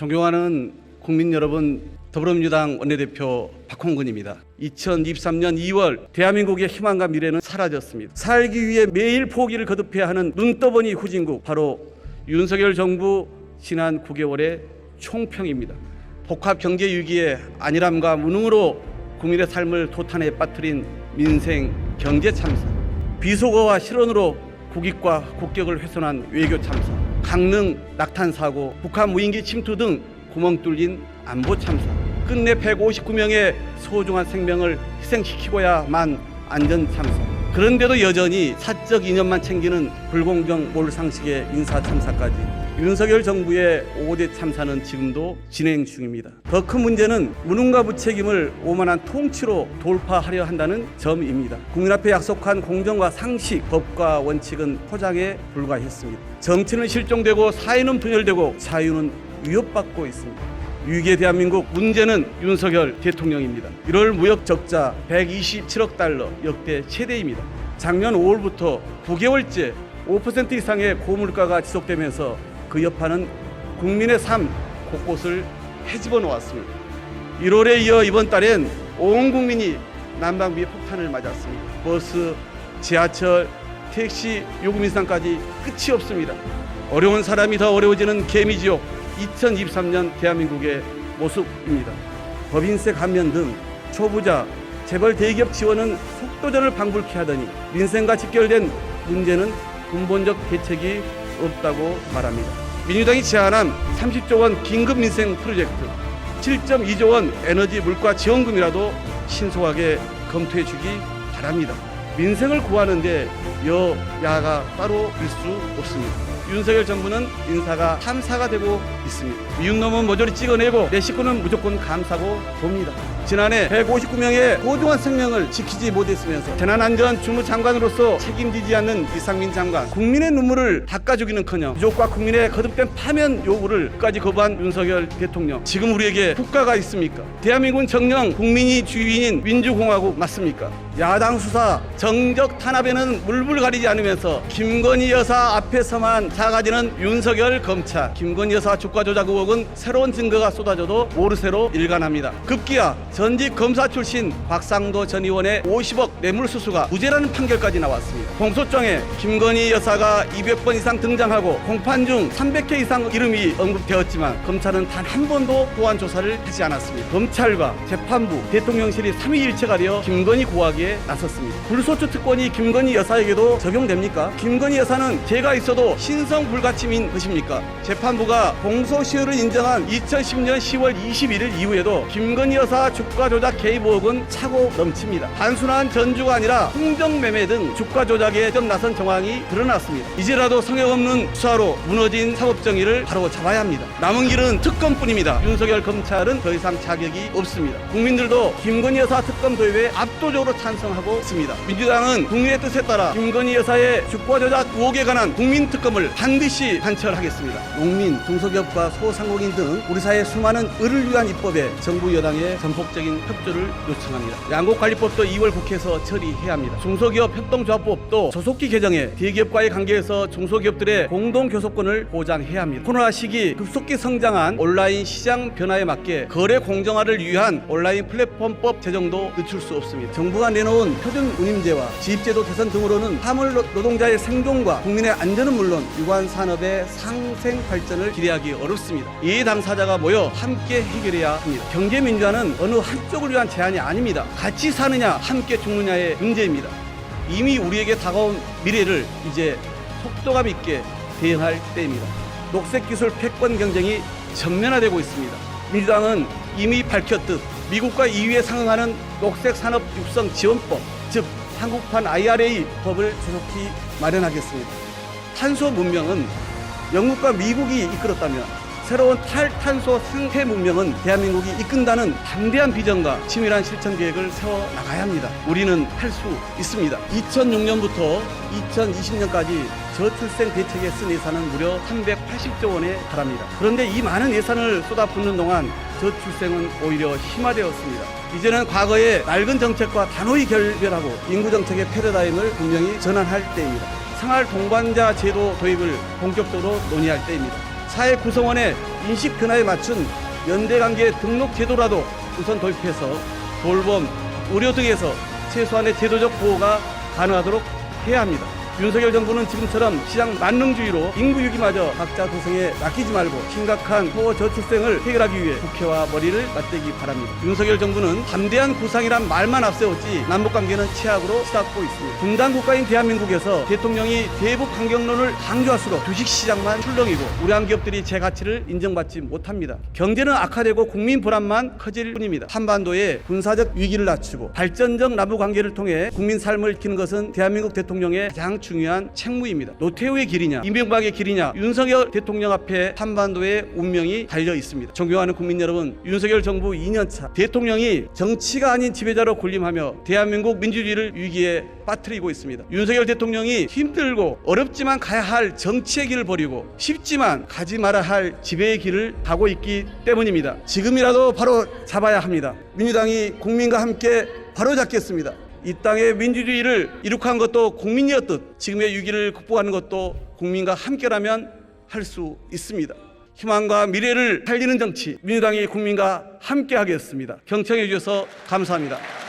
존경하는 국민 여러분, 더불어민주당 원내대표 박홍근입니다. 2023년 2월 대한민국의 희망과 미래는 사라졌습니다. 살기 위해 매일 포기를 거듭해야 하는 눈떠보니 후진국, 바로 윤석열 정부 지난 9개월의 총평입니다. 복합 경제 위기의 안일함과 무능으로 국민의 삶을 도탄에 빠뜨린 민생 경제 참사, 비속어와 실언으로 국익과 국격을 훼손한 외교 참사, 강릉 낙탄 사고, 북한 무인기 침투 등 구멍 뚫린 안보 참사, 끝내 159명의 소중한 생명을 희생시키고야만 안전 참사. 그런데도 여전히 사적 이념만 챙기는 불공정 몰상식의 인사 참사까지 윤석열 정부의 5대 참사는 지금도 진행 중입니다. 더 큰 문제는 무능과 무책임을 오만한 통치로 돌파하려 한다는 점입니다. 국민 앞에 약속한 공정과 상식, 법과 원칙은 포장에 불과했습니다. 정치는 실종되고 사회는 분열되고 자유는 위협받고 있습니다. 위기의 대한민국, 문제는 윤석열 대통령입니다. 1월 무역 적자 127억 달러, 역대 최대입니다. 작년 5월부터 9개월째 5% 이상의 고물가가 지속되면서 그 여파는 국민의 삶 곳곳을 헤집어 놓았습니다. 1월에 이어 이번 달엔 온 국민이 난방비 폭탄을 맞았습니다. 버스, 지하철, 택시 요금 인상까지 끝이 없습니다. 어려운 사람이 더 어려워지는 개미지옥, 2023년 대한민국의 모습입니다. 법인세 감면 등 초부자, 재벌 대기업 지원은 속도전을 방불케 하더니 민생과 직결된 문제는 근본적 대책이 없다고 말합니다. 민주당이 제안한 30조 원 긴급 민생 프로젝트, 7.2조 원 에너지 물가 지원금이라도 신속하게 검토해 주기 바랍니다. 민생을 구하는데 여야가 따로 일 수 없습니다. 윤석열 정부는 인사가 참사가 되고 있습니다. 미운 놈은 모조리 찍어내고 내 식구는 무조건 감싸고 봅니다. 지난해 159명의 소중한 생명을 지키지 못했으면서 재난안전주무장관으로서 책임지지 않는 이상민 장관, 국민의 눈물을 닦아주기는커녕 유족과 국민의 거듭된 파면 요구를까지 거부한 윤석열 대통령, 지금 우리에게 국가가 있습니까? 대한민국은 정녕 국민이 주인인 민주공화국 맞습니까? 야당 수사, 정적 탄압에는 물불 가리지 않으면서 김건희 여사 앞에서만 작아지는 윤석열 검찰, 김건희 여사 주가 조작 의혹은 새로운 증거가 쏟아져도 모르쇠로 일관합니다. 급기야 전직 검사 출신 곽상도 전 의원의 50억 뇌물수수가 무죄라는 판결까지 나왔습니다. 공소장에 김건희 여사가 200번 이상 등장하고 공판 중 300회 이상 이름이 언급되었지만 검찰은 단 한 번도 보완 조사를 하지 않았습니다. 검찰과 재판부, 대통령실이 삼위일체가 되어 김건희 고하기에 나섰습니다. 불소추 특권이 김건희 여사에게도 적용됩니까? 김건희 여사는 죄가 있어도 신성 불가침인 것입니까? 재판부가 공소시효를 인정한 2010년 10월 21일 이후에도 김건희 여사 주가 조작 개입 의혹은 차고 넘칩니다. 단순한 전주가 아니라 흥정매매 등 주가 조작에 나선 정황이 드러났습니다. 이제라도 성역 없는 수사로 무너진 사법정의를 바로 잡아야 합니다. 남은 길은 특검뿐입니다. 윤석열 검찰은 더 이상 자격이 없습니다. 국민들도 김건희 여사 특검 도입에 압도적으로 찬성하고 있습니다. 민주당은 국민의 뜻에 따라 김건희 여사의 주가 조작 의혹에 관한 국민특검을 반드시 관철하겠습니다. 농민, 중소기업과 소상공인 등 우리 사회 수많은 을을 위한 입법에 정부 여당의 전폭적인 협조를 요청합니다. 양곡관리법도 2월 국회에서 처리해야 합니다. 중소기업 협동조합법도 조속히 개정해 대기업과의 관계에서 중소기업들의 공동교섭권을 보장해야 합니다. 코로나 시기 급속히 성장한 온라인 시장 변화에 맞게 거래 공정화를 위한 온라인 플랫폼법 제정도 늦출 수 없습니다. 정부가 내놓은 표준운임제와 지입제도 개선 등으로는 화물 노동자의 생존과 국민의 안전은 물론 유관 산업의 상생 발전을 기대하기 어렵습니다. 이 당사자가 모여 함께 해결해야 합니다. 경제민주화는 어느 한쪽을 위한 제안이 아닙니다. 같이 사느냐 함께 죽느냐의 문제입니다. 이미 우리에게 다가온 미래를 이제 속도감 있게 대응할 때입니다. 녹색기술 패권 경쟁이 전면화되고 있습니다. 민주당은 이미 밝혔듯 미국과 EU에 상응하는 녹색산업 육성 지원법, 즉 한국판 IRA 법을 조속히 마련하겠습니다. 탄소 문명은 영국과 미국이 이끌었다면 새로운 탈탄소 상태 문명은 대한민국이 이끈다는 담대한 비전과 치밀한 실천 계획을 세워 나가야 합니다. 우리는 할 수 있습니다. 2006년부터 2020년까지 저출생 대책에 쓴 예산은 무려 380조 원에 달합니다. 그런데 이 많은 예산을 쏟아붓는 동안 저출생은 오히려 심화되었습니다. 이제는 과거의 낡은 정책과 단호히 결별하고 인구 정책의 패러다임을 분명히 전환할 때입니다. 생활 동반자 제도 도입을 본격적으로 논의할 때입니다. 사회 구성원의 인식 변화에 맞춘 연대관계 등록 제도라도 우선 도입해서 돌봄, 의료 등에서 최소한의 제도적 보호가 가능하도록 해야 합니다. 윤석열 정부는 지금처럼 시장 만능주의로 인구 위기마저 각자 도생에 맡기지 말고 심각한 소저출생을 해결하기 위해 국회와 머리를 맞대기 바랍니다. 윤석열 정부는 담대한 구상이란 말만 앞세웠지 남북관계는 최악으로 치닫고 있습니다. 분단 국가인 대한민국에서 대통령이 대북 강경론을 강조할수록 주식시장만 출렁이고 우량 기업들이 제 가치를 인정받지 못합니다. 경제는 악화되고 국민 불안만 커질 뿐입니다. 한반도의 군사적 위기를 낮추고 발전적 남북관계를 통해 국민 삶을 지키는 것은 대한민국 대통령의 가장 중요한 책무입니다. 노태우의 길이냐 이명박의 길이냐 윤석열 대통령 앞에 한반도의 운명이 달려 있습니다. 존경하는 국민 여러분, 윤석열 정부 2년차 대통령이 정치가 아닌 지배자로 군림하며 대한민국 민주주의를 위기에 빠뜨리고 있습니다. 윤석열 대통령이 힘들고 어렵지만 가야 할 정치의 길을 버리고 쉽지만 가지 말아야 할 지배의 길을 가고 있기 때문입니다. 지금이라도 바로 잡아야 합니다. 민주당이 국민과 함께 바로 잡겠습니다. 이 땅의 민주주의를 이룩한 것도 국민이었듯 지금의 위기를 극복하는 것도 국민과 함께라면 할 수 있습니다. 희망과 미래를 살리는 정치, 민주당이 국민과 함께 하겠습니다. 경청해 주셔서 감사합니다.